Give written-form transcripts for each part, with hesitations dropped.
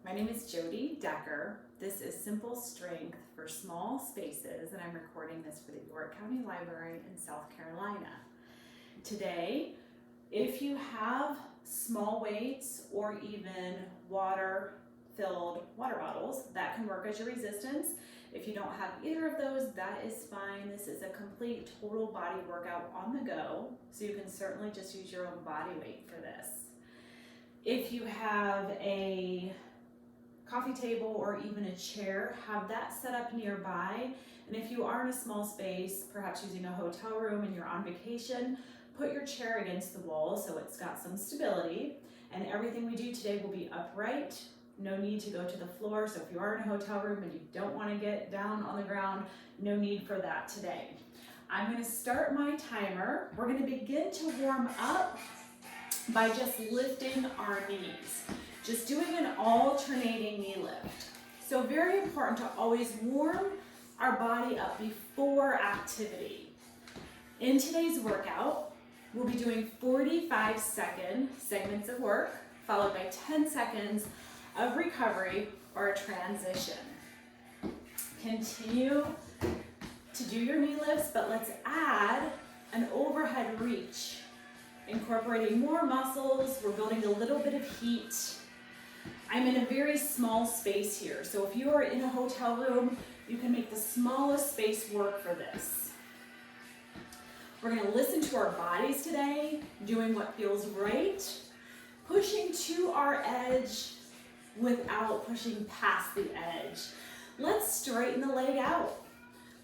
My name is Jody Decker. This is Simple Strength for Small Spaces, and I'm recording this for the York County Library in South Carolina. Today, if you have small weights or even water-filled water bottles, that can work as your resistance. If you don't have either of those, that is fine. This is a complete total body workout on the go, so you can certainly just use your own body weight for this. If you have a coffee table or even a chair, have that set up nearby. And if you are in a small space, perhaps using a hotel room and you're on vacation, put your chair against the wall so it's got some stability. And everything we do today will be upright. No need to go to the floor. So if you are in a hotel room and you don't want to get down on the ground, no need for that today. I'm going to start my timer. We're going to begin to warm up by just lifting our knees. Just doing an alternating knee lift. So very important to always warm our body up before activity. In today's workout, we'll be doing 45-second segments of work, followed by 10 seconds of recovery or a transition. Continue to do your knee lifts, but let's add an overhead reach. Incorporating more muscles, we're building a little bit of heat. I'm in a very small space here, so if you are in a hotel room, you can make the smallest space work for this. We're going to listen to our bodies today, doing what feels right, pushing to our edge without pushing past the edge. Let's straighten the leg out,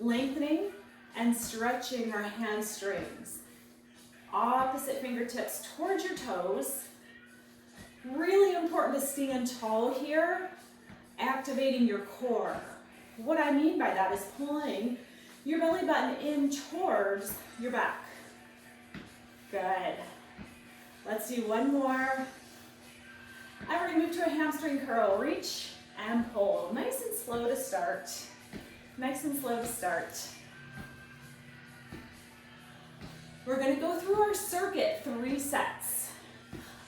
lengthening and stretching our hamstrings. Opposite fingertips towards your toes. Really important to stand tall here, activating your core. What I mean by that is pulling your belly button in towards your back. Good. Let's do one more. And we're going to move to a hamstring curl. Reach and pull. Nice and slow to start. Nice and slow to start. We're going to go through our circuit 3 sets.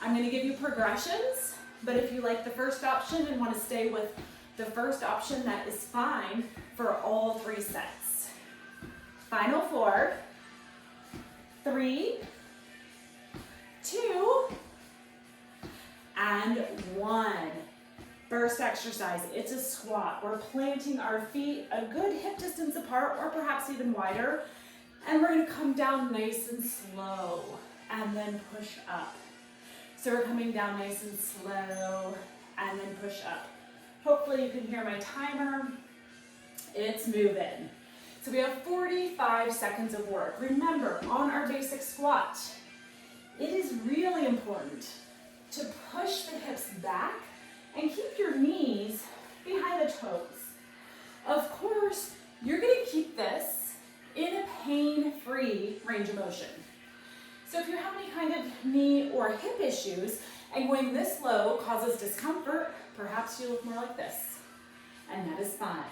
I'm going to give you progressions, but if you like the first option and want to stay with the first option, that is fine for all 3 sets. Final 4, 3, 2, and 1. First exercise, it's a squat. We're planting our feet a good hip distance apart or perhaps even wider, and we're going to come down nice and slow and then push up. So we're coming down nice and slow and then push up. Hopefully you can hear my timer. It's moving. So we have 45 seconds of work. Remember, on our basic squat, it is really important to push the hips back and keep your knees behind the toes. Of course, you're going to keep this in a pain-free range of motion. So if you have any kind of knee or hip issues and going this low causes discomfort, perhaps you look more like this, and that is fine.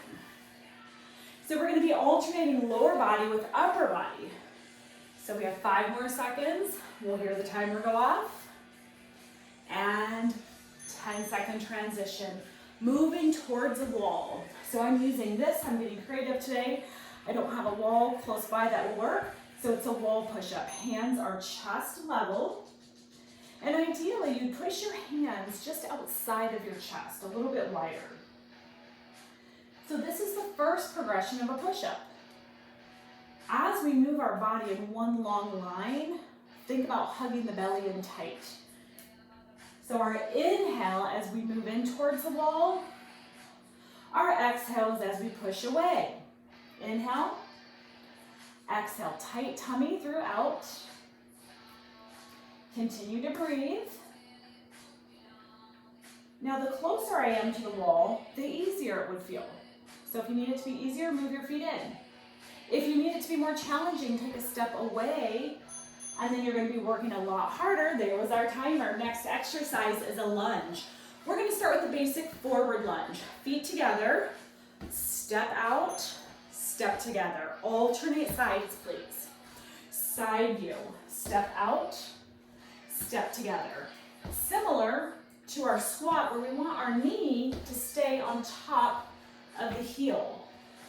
So we're going to be alternating lower body with upper body. So we have 5 more seconds. We'll hear the timer go off. And 10-second transition, moving towards a wall. So I'm using this, I'm getting creative today. I don't have a wall close by that will work. So it's a wall push-up. Hands are chest level. And ideally, you push your hands just outside of your chest, a little bit wider. So this is the first progression of a push-up. As we move our body in one long line, think about hugging the belly in tight. So our inhale as we move in towards the wall, our exhales as we push away. Inhale. Exhale, tight tummy throughout. Continue to breathe. Now, the closer I am to the wall, the easier it would feel. So if you need it to be easier, move your feet in. If you need it to be more challenging, take a step away, and then you're going to be working a lot harder. There was our timer. Next exercise is a lunge. We're going to start with the basic forward lunge. Feet together, step out, step together. Alternate sides, please. Side view. Step out, step together. Similar to our squat where we want our knee to stay on top of the heel.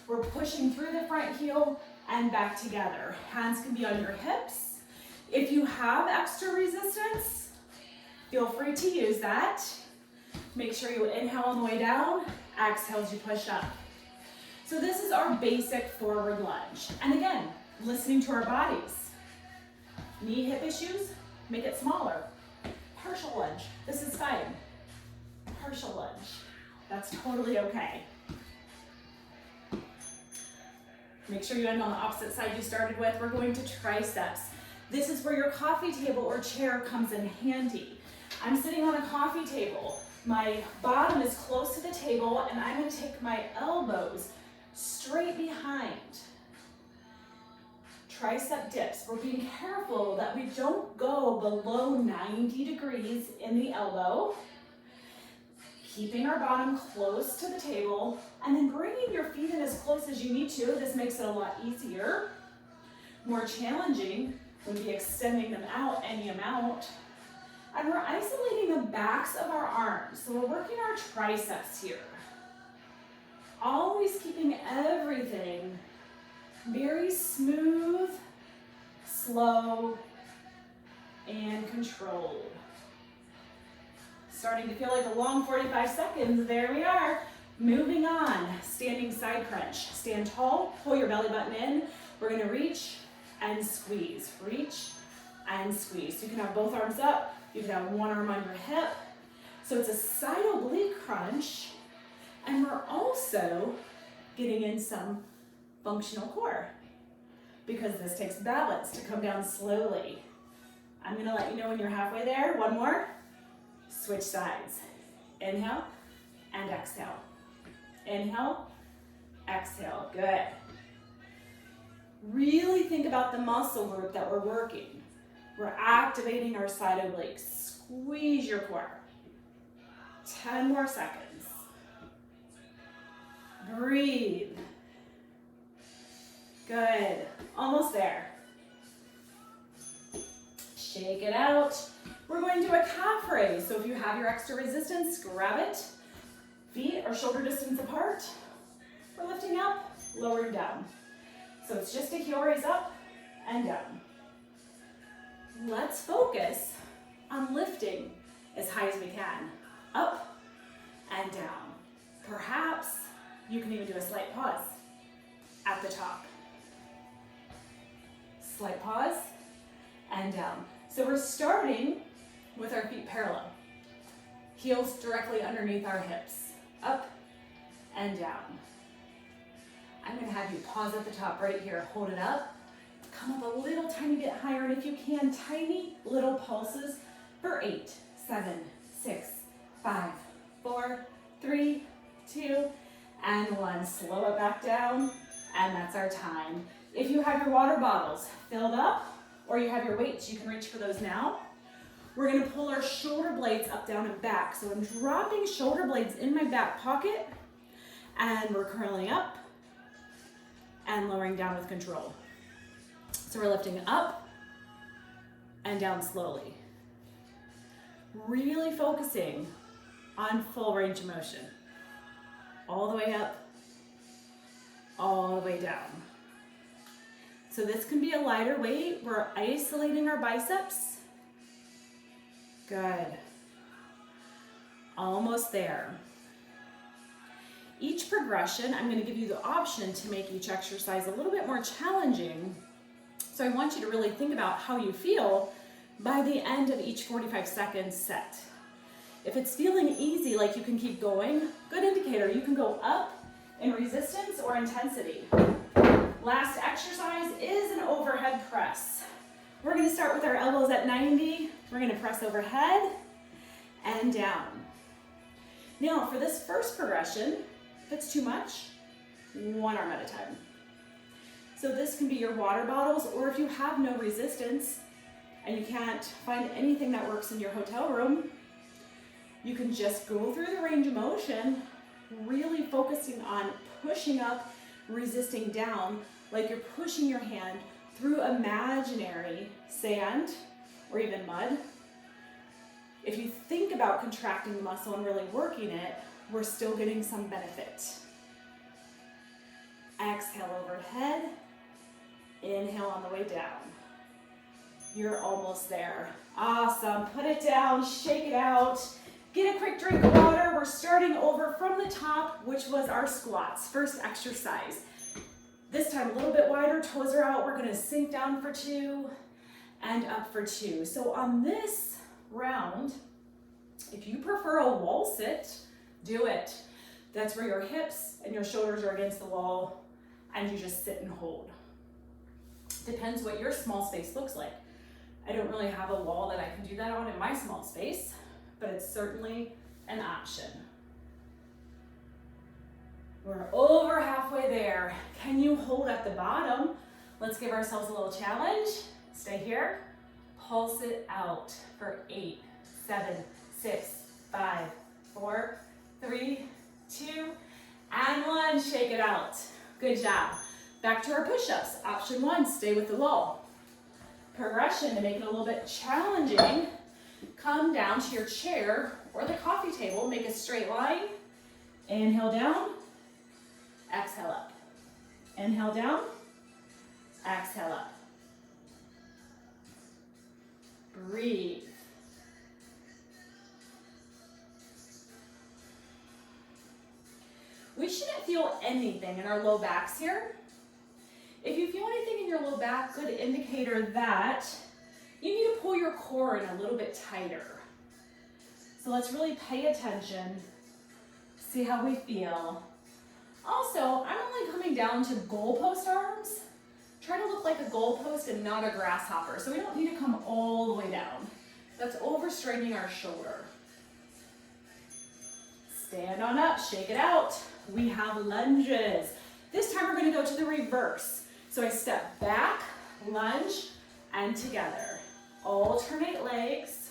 We're pushing through the front heel and back together. Hands can be on your hips. If you have extra resistance, feel free to use that. Make sure you inhale on the way down, exhale as you push up. So this is our basic forward lunge. And again, listening to our bodies. Knee, hip issues, make it smaller. Partial lunge, this is fine. Partial lunge, that's totally okay. Make sure you end on the opposite side you started with. We're going to triceps. This is where your coffee table or chair comes in handy. I'm sitting on a coffee table. My bottom is close to the table and I'm going to take my elbows straight behind. Tricep dips. We're being careful that we don't go below 90 degrees in the elbow. Keeping our bottom close to the table and then bringing your feet in as close as you need to. This makes it a lot easier. More challenging would be extending them out any amount. And we're isolating the backs of our arms. So we're working our triceps here. Always keeping everything very smooth, slow, and controlled. Starting to feel like a long 45 seconds. There we are. Moving on. Standing side crunch. Stand tall, pull your belly button in. We're gonna reach and squeeze. Reach and squeeze. You can have both arms up. You can have one arm on your hip. So it's a side oblique crunch. And we're also getting in some functional core because this takes balance to come down slowly. I'm gonna let you know when you're halfway there. One more. Switch sides. Inhale and exhale. Inhale, exhale. Good. Really think about the muscle group that we're working. We're activating our side obliques. Squeeze your core. 10 more seconds. Breathe. Good. Almost there. Shake it out. We're going to do a calf raise. So if you have your extra resistance, grab it. Feet are shoulder distance apart. We're lifting up, lowering down. So it's just a heel raise up and down. Let's focus on lifting as high as we can. Up and down. Perhaps you can even do a slight pause at the top. Slight pause and down. So we're starting with our feet parallel. Heels directly underneath our hips. Up and down. I'm going to have you pause at the top right here. Hold it up. Come up a little tiny bit higher. And if you can, tiny little pulses for 8, 7, 6, 5, 4, 3, 2, and 1. Slow it back down. And that's our time. If you have your water bottles filled up or you have your weights, you can reach for those now. We're going to pull our shoulder blades up, down, and back. So I'm dropping shoulder blades in my back pocket, and we're curling up and lowering down with control. So we're lifting up and down slowly. Really focusing on full range of motion. All the way up, all the way down. So this can be a lighter weight. We're isolating our biceps. Good. Almost there. Each progression, I'm going to give you the option to make each exercise a little bit more challenging. So I want you to really think about how you feel by the end of each 45 seconds set. If it's feeling easy, like you can keep going, good indicator. You can go up in resistance or intensity. Last exercise is an overhead press. We're going to start with our elbows at 90. We're going to press overhead and down. Now for this first progression, if it's too much, one arm at a time. So this can be your water bottles, or if you have no resistance and you can't find anything that works in your hotel room, you can just go through the range of motion, really focusing on pushing up, resisting down, like you're pushing your hand through imaginary sand or even mud. If you think about contracting the muscle and really working it, we're still getting some benefit. Exhale overhead. Inhale on the way down. You're almost there. Awesome. Put it down, shake it out. Get a quick drink of water. We're starting over from the top, which was our squats, first exercise. This time a little bit wider, toes are out. We're gonna sink down for 2 and up for 2. So on this round, if you prefer a wall sit, do it. That's where your hips and your shoulders are against the wall and you just sit and hold. Depends what your small space looks like. I don't really have a wall that I can do that on in my small space, but it's certainly an option. We're over halfway there. Can you hold at the bottom? Let's give ourselves a little challenge. Stay here. Pulse it out for 8, 7, 6, 5, 4, 3, 2, and 1. Shake it out. Good job. Back to our push-ups. Option 1, stay with the wall. Progression to make it a little bit challenging. Come down to your chair or the coffee table. Make a straight line. Inhale down. Exhale up. Inhale down. Exhale up. Breathe. We shouldn't feel anything in our low backs here. If you feel anything in your low back, good indicator that you need to pull your core in a little bit tighter. So let's really pay attention, see how we feel. Also, I'm only coming down to goalpost arms. Try to look like a goalpost and not a grasshopper. So we don't need to come all the way down. That's overstraining our shoulder. Stand on up, shake it out. We have lunges. This time we're going to go to the reverse. So I step back, lunge, and together. Alternate legs.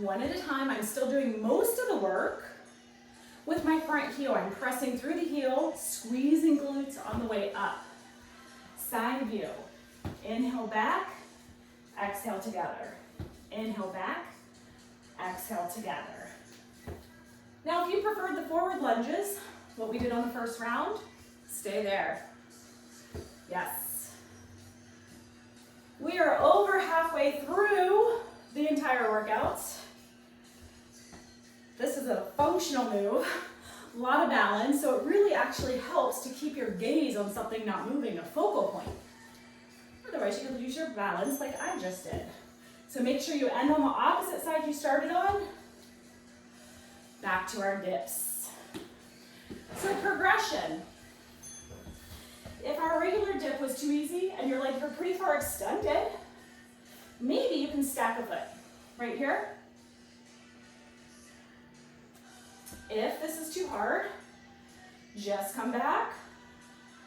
One at a time. I'm still doing most of the work. With my front heel, I'm pressing through the heel, squeezing glutes on the way up. Side view. Inhale back, exhale together. Inhale back, exhale together. Now, if you preferred the forward lunges, what we did on the first round, stay there. Yes. We are over halfway through the entire workout. This is a functional move, a lot of balance, so it really actually helps to keep your gaze on something not moving, a focal point. Otherwise, you can lose your balance like I just did. So make sure you end on the opposite side you started on. Back to our dips. So progression. If our regular dip was too easy and your legs are pretty far extended, maybe you can stack a foot right here. If this is too hard, just come back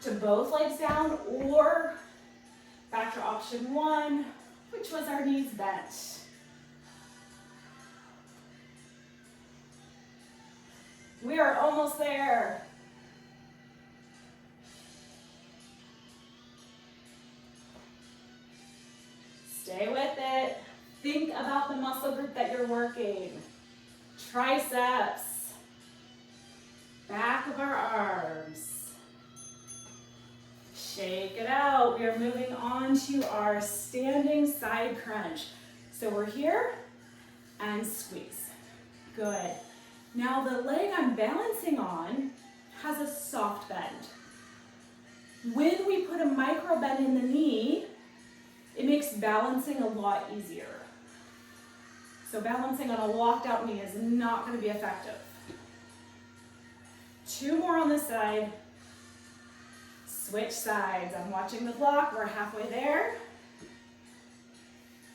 to both legs down or back to option 1, which was our knees bent. We are almost there. Stay with it. Think about the muscle group that you're working. Triceps. Back of our arms. Shake it out. We are moving on to our standing side crunch. So we're here and squeeze. Good. Now the leg I'm balancing on has a soft bend. When we put a micro bend in the knee, it makes balancing a lot easier. So balancing on a locked out knee is not going to be effective. 2 more on this side. Switch sides. I'm watching the clock. We're halfway there.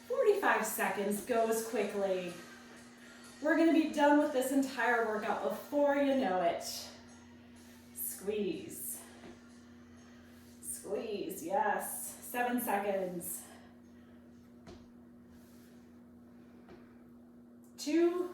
45 seconds goes quickly. We're going to be done with this entire workout before you know it. Squeeze. Squeeze, yes. 7 seconds. 2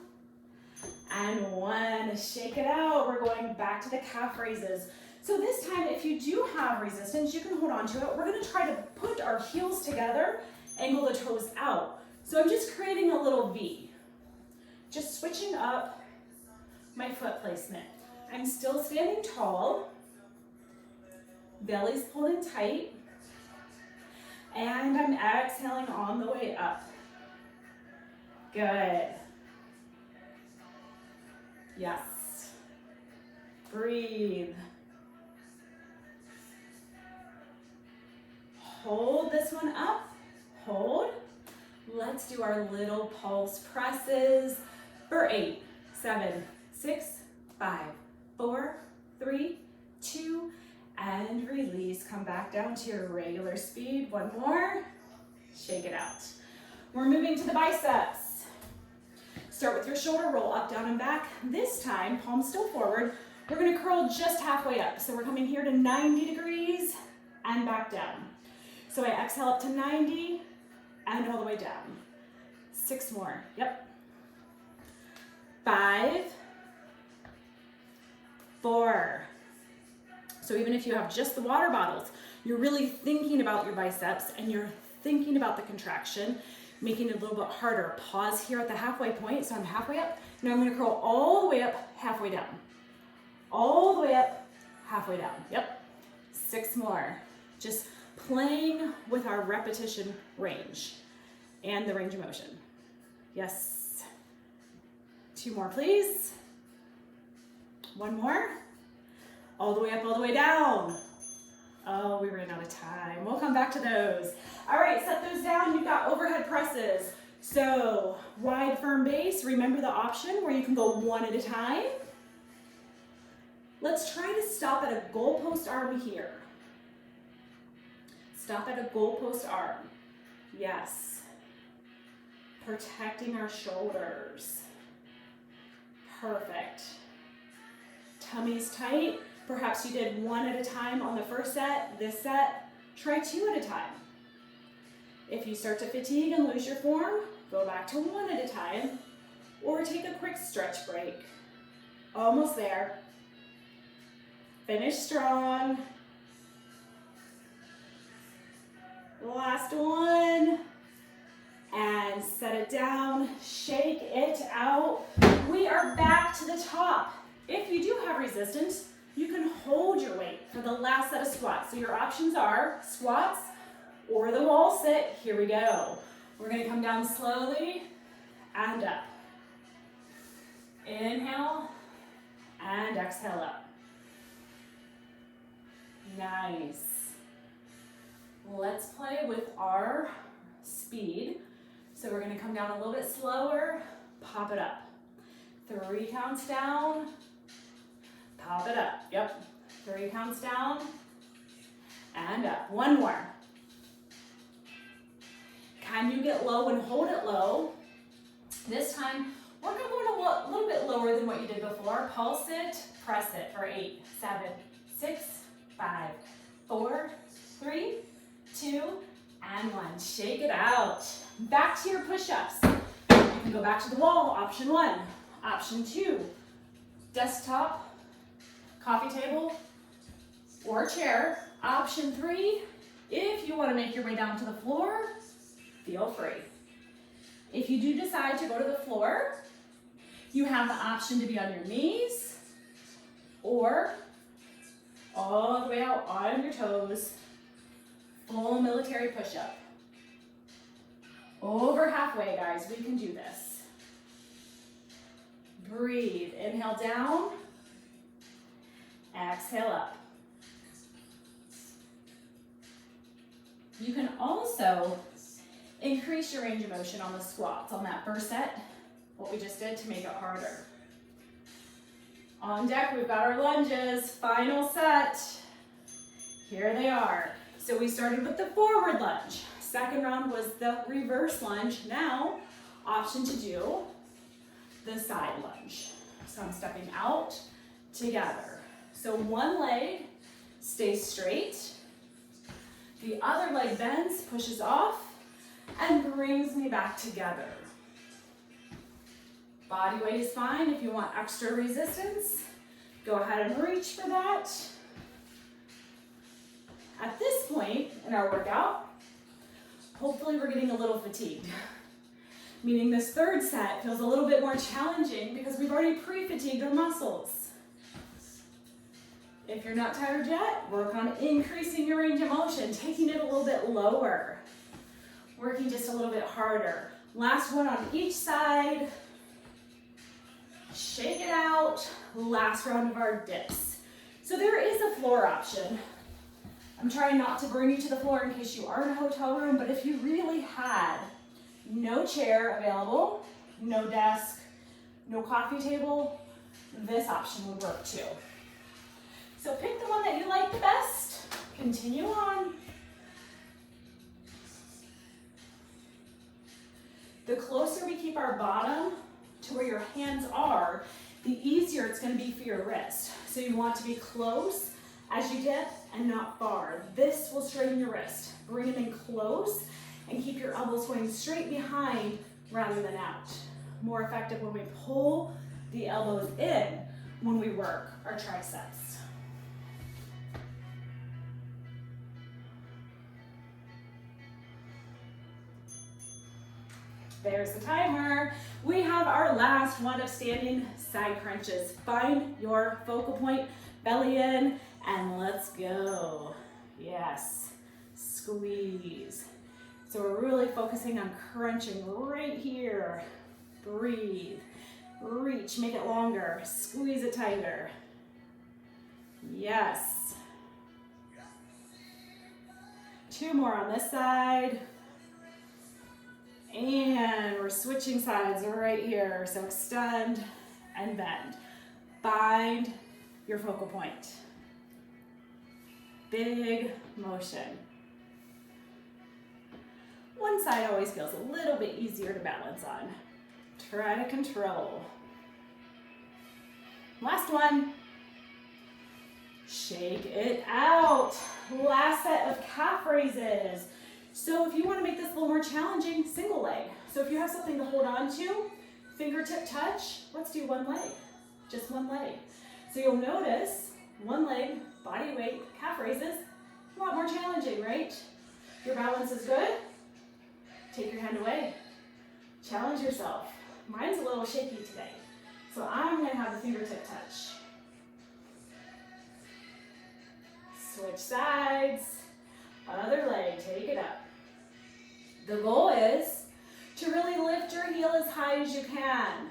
and 1. Shake it out. We're going back to the calf raises. So this time, if you do have resistance, you can hold on to it. We're going to try to put our heels together, angle the toes out. So I'm just creating a little V. Just switching up my foot placement. I'm still standing tall. Belly's pulled in tight. And I'm exhaling on the way up. Good. Yes. Breathe. Hold this one up. Hold. Let's do our little pulse presses for 8, 7, 6, 5, 4, 3, 2, and release. Come back down to your regular speed. One more. Shake it out. We're moving to the biceps. Start with your shoulder roll up, down, and back. This time, palms still forward. We're gonna curl just halfway up. So we're coming here to 90 degrees and back down. So I exhale up to 90 and all the way down. 6 more, yep. 5, 4. So even if you have just the water bottles, you're really thinking about your biceps and you're thinking about the contraction, making it a little bit harder. Pause here at the halfway point. So I'm halfway up. Now I'm gonna curl all the way up, halfway down. All the way up, halfway down. Yep. 6 more. Just playing with our repetition range and the range of motion. Yes. 2 more, please. 1 more. All the way up, all the way down. Oh, we ran out of time. We'll come back to those. All right, set those down. You've got overhead presses. So wide, firm base. Remember the option where you can go 1 at a time. Let's try to stop at a goalpost arm here. Stop at a goalpost arm. Yes. Protecting our shoulders. Perfect. Tummy's tight. Perhaps you did 1 at a time on the first set. This set, try 2 at a time. If you start to fatigue and lose your form, go back to 1 at a time, or take a quick stretch break. Almost there. Finish strong. Last one. And set it down, shake it out. We are back to the top. If you do have resistance, you can hold your weight for the last set of squats. So your options are squats or the wall sit. Here we go. We're gonna come down slowly and up. Inhale and exhale up. Nice. Let's play with our speed. So we're gonna come down a little bit slower, pop it up. 3 counts down, pop it up, yep. 3 counts down, and up. 1 more. Can you get low and hold it low? This time, we're gonna go a little bit lower than what you did before. Pulse it, press it for 8, 7, 6, 5, 4, 3, 2, and 1. Shake it out. Back to your push-ups. You can go back to the wall, option 1. Option 2, desktop, coffee table, or chair. Option 3, if you want to make your way down to the floor, feel free. If you do decide to go to the floor, you have the option to be on your knees or all the way out on your toes. Full military push-up. Over halfway, guys. We can do this. Breathe. Inhale down. Exhale up. You can also increase your range of motion on the squats on that first set, what we just did to make it harder. On deck, we've got our lunges. Final set. Here they are. So we started with the forward lunge. Second round was the reverse lunge. Now, option to do the side lunge. So I'm stepping out together. So one leg stays straight. The other leg bends, pushes off, and brings me back together. Body weight is fine. If you want extra resistance, go ahead and reach for that. At this point in our workout, hopefully we're getting a little fatigued. meaning this third set feels a little bit more challenging because we've already pre-fatigued our muscles. If you're not tired yet, work on increasing your range of motion, taking it a little bit lower, working just a little bit harder. Last one on each side. Shake it out. Last round of our dips. So there is a floor option. I'm trying not to bring you to the floor in case you are in a hotel room, but if you really had no chair available, no desk, no coffee table, this option would work too. So pick the one that you like the best. Continue on. The closer we keep our bottom to where your hands are, the easier it's going to be for your wrist. So you want to be close as you dip and not far. This will straighten your wrist. Bring them in close and keep your elbows going straight behind rather than out. More effective when we pull the elbows in when we work our triceps. There's the timer. We have our last one of standing side crunches. Find your focal point, belly in, and let's go. Yes, squeeze. So we're really focusing on crunching right here. Breathe, reach, make it longer, squeeze it tighter. Yes. 2 more on this side. And we're switching sides right here. So extend and bend. Find your focal point. Big motion. One side always feels a little bit easier to balance on. Try to control. Last one. Shake it out. Last set of calf raises. So if you want to make this a little more challenging, single leg. So if you have something to hold on to, fingertip touch, let's do one leg, just one leg. So you'll notice one leg, body weight, calf raises, a lot more challenging, right? Your balance is good, take your hand away. Challenge yourself. Mine's a little shaky today, so I'm going to have the fingertip touch. Switch sides. Other leg, take it up. The goal is to really lift your heel as high as you can.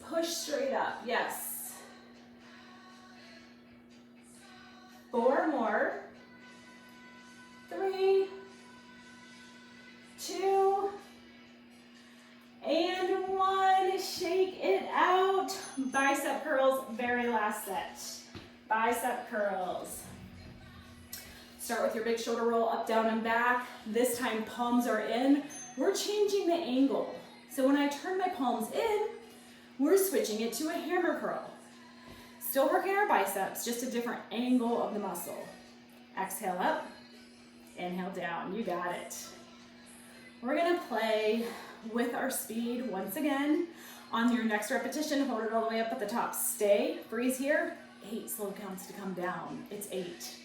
Push straight up, yes. 4 more. 3, 2, and 1. Shake it out. Bicep curls, very last set. Bicep curls. Start with your big shoulder roll, up, down, and back. This time palms are in. We're changing the angle. So when I turn my palms in, we're switching it to a hammer curl. Still working our biceps, just a different angle of the muscle. Exhale up, inhale down, you got it. We're gonna play with our speed once again. On your next repetition, hold it all the way up at the top. Stay, freeze here. 8 slow counts to come down. It's 8,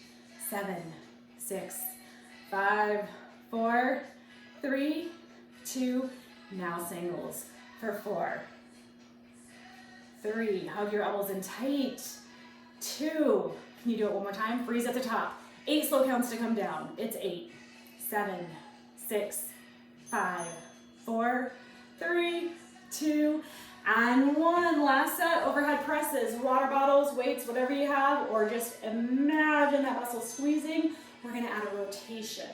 7, 6, 5, 4, 3, 2, now singles for 4, 3, hug your elbows in tight, 2, can you do it one more time? Freeze at the top, 8 slow counts to come down. It's 8, 7, 6, 5, 4, 3, 2, and 1. Last set, overhead presses, water bottles, weights, whatever you have, or just imagine that muscle squeezing. We're gonna add a rotation.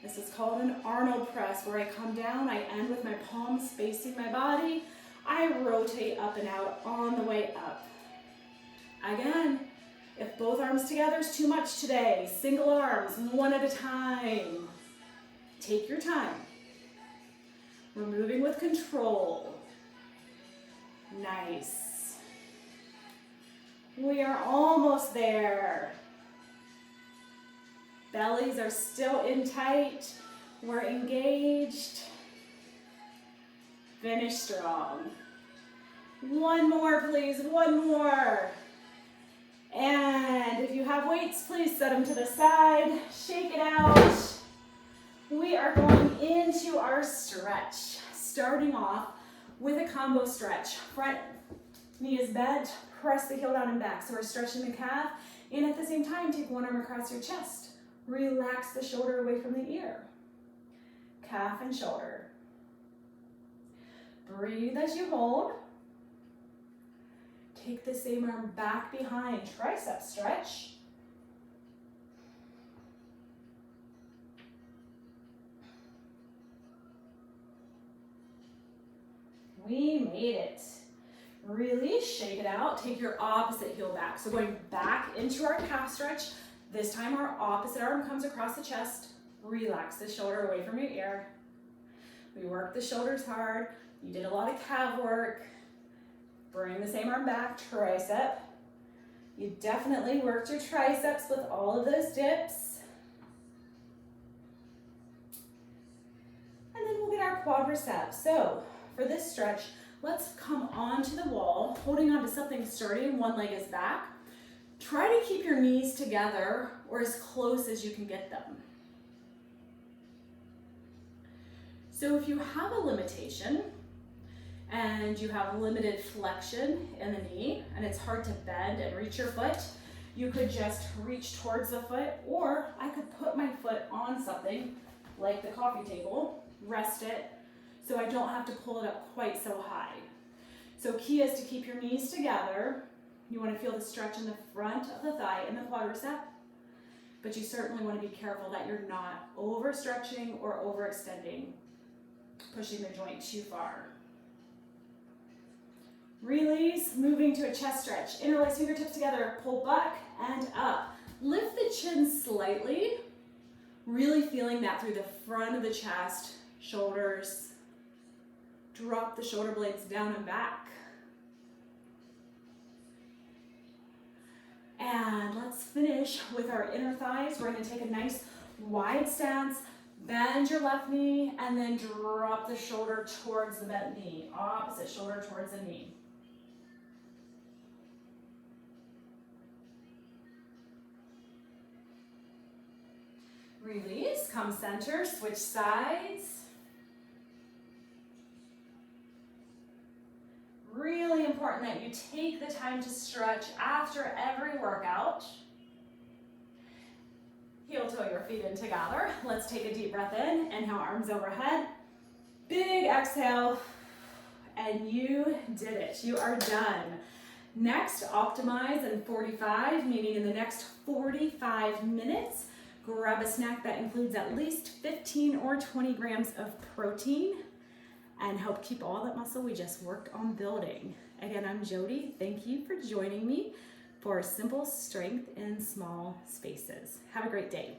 This is called an Arnold press, where I come down, I end with my palms facing my body, I rotate up and out on the way up. Again, if both arms together is too much today, single arms, one at a time. Take your time. We're moving with control. Nice. We are almost there. Bellies are still in tight. We're engaged. Finish strong. One more, please. One more. And if you have weights, please set them to the side. Shake it out. We are going into our stretch. starting off with a combo stretch. Front knee is bent, press the heel down and back. So we're stretching the calf, and at the same time, take one arm across your chest. Relax the shoulder away from the ear. Calf and shoulder. Breathe as you hold. Take the same arm back behind, tricep stretch. We made it. Really shake it out. Take your opposite heel back. So going back into our calf stretch. This time our opposite arm comes across the chest. Relax the shoulder away from your ear. We work the shoulders hard. You did a lot of calf work. Bring the same arm back, tricep. You definitely worked your triceps with all of those dips. And then we'll get our quadriceps. So for this stretch, let's come onto the wall, holding onto something sturdy, and one leg is back. Try to keep your knees together or as close as you can get them. So if you have a limitation and you have limited flexion in the knee and it's hard to bend and reach your foot, you could just reach towards the foot, or I could put my foot on something like the coffee table, rest it, so I don't have to pull it up quite so high. So key is to keep your knees together. You want to feel the stretch in the front of the thigh and the quadricep, but you certainly want to be careful that you're not overstretching or overextending, pushing the joint too far. Release, moving to a chest stretch. Interlace fingertips together, pull back and up. Lift the chin slightly, really feeling that through the front of the chest, shoulders. Drop the shoulder blades down and back. And let's finish with our inner thighs. We're going to take a nice wide stance, bend your left knee, and then drop the shoulder towards the bent knee. Opposite shoulder towards the knee. Release, come center, switch sides. Really important that you take the time to stretch after every workout. Heel toe your feet in together. Let's take a deep breath in. Inhale, arms overhead. Big exhale. And you did it. You are done. Next, optimize in 45, meaning in the next 45 minutes, grab a snack that includes at least 15 or 20 grams of protein and help keep all that muscle we just worked on building. Again, I'm Jody. Thank you for joining me for simple strength in small spaces. Have a great day.